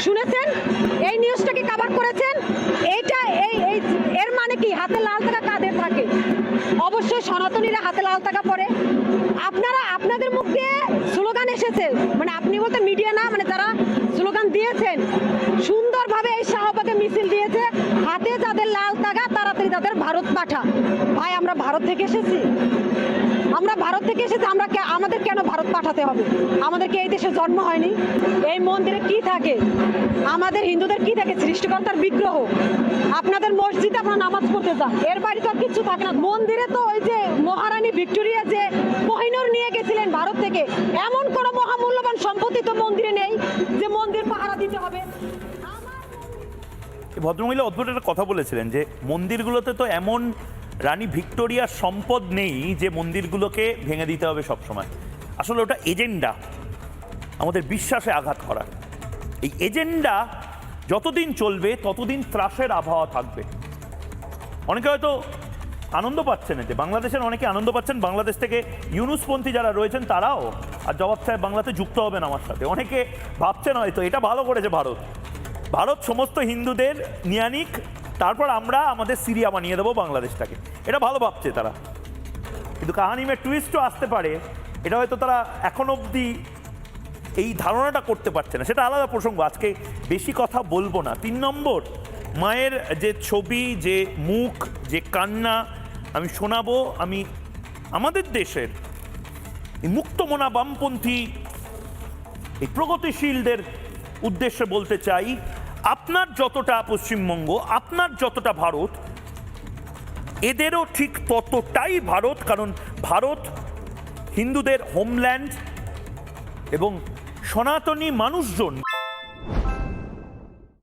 শুনেছেন? এই নিউজটাকে কভার করেছেন? এইটা এর মানে কি হাতে লাল টাকা কাদের থাকে? অবশ্যই সনাতনীরা হাতে লাল টাকা পরে। আপনাদের মুখ দিয়ে স্লোগান এসেছে, মানে আপনি বলতে মিডিয়া না, মানে যারা স্লোগান দিয়েছেন সুন্দরভাবে এই শাহবাগে মিছিল দিয়েছে, হাতে যাদের লাল টাকা তাড়াতাড়ি তাদের ভারত পাঠা। ভাই আমরা ভারত থেকে এসেছি, আমাদের কেন ভারত পাঠাতে হবে? আমাদেরকে এই দেশে জন্ম হয়নি? এই মন্দিরে কি থাকে? আমাদের হিন্দুদের কি থাকে? সৃষ্টিকর্তার বিগ্রহ। আপনাদের মসজিদে আপনারা নামাজ পড়তে যান, এর বাড়ি তো আর কিছু থাকে না। মন্দিরে তো ওই যে মহারানী ভিক্টোরিয়া যে কোহিনূর নিয়ে গেছিলেন ভারত থেকে, এমন কোন মহামূল্যবান সম্পত্তি তো মন্দিরে নেই যে মন্দির পাহারা দিতে হবে। ভদ্রমহিলা অদ্ভুত একটা কথা বলেছিলেন যে মন্দিরগুলোতে তো এমন রানী ভিক্টোরিয়ার সম্পদ নেই যে মন্দিরগুলোকে ভেঙে দিতে হবে সবসময়। আসলে ওটা এজেন্ডা, আমাদের বিশ্বাসে আঘাত করা। এই এজেন্ডা যতদিন চলবে ততদিন ত্রাসের আবহাওয়া থাকবে। অনেকে হয়তো আনন্দ পাচ্ছেন, এতে বাংলাদেশের অনেকে আনন্দ পাচ্ছেন, বাংলাদেশ থেকে ইউনুসপন্থী যারা রয়েছেন তারাও আর জবাব চায় বাংলাতে যুক্ত হবেন আমার সাথে। অনেকে ভাবছেন হয়তো এটা ভালো করেছে ভারত সমস্ত হিন্দুদের নিয়ে নিক, তারপর আমরা আমাদের সিরিয়া বানিয়ে দেবো বাংলাদেশটাকে, এটা ভালো ভাবছে তারা। কিন্তু কাহানিমে টুইস্টও আসতে পারে, এটা হয়তো তারা এখন অবধি এই ধারণাটা করতে পারছে না, সেটা আলাদা প্রসঙ্গ, আজকে বেশি কথা বলবো না। 3 নম্বর, মায়ের যে ছবি, যে মুখ, যে কান্না আমি শোনাবো, আমি আমাদের দেশের মুক্তমনা বামপন্থী এই প্রগতিশীলদের উদ্দেশ্যে বলতে চাই, আপনার যতটা পশ্চিমবঙ্গ, আপনার যতটা ভারত, এদেরও ঠিক ততটাই ভারত। কারণ ভারত হিন্দুদের হোমল্যান্ড এবং সনাতনী মানুষজন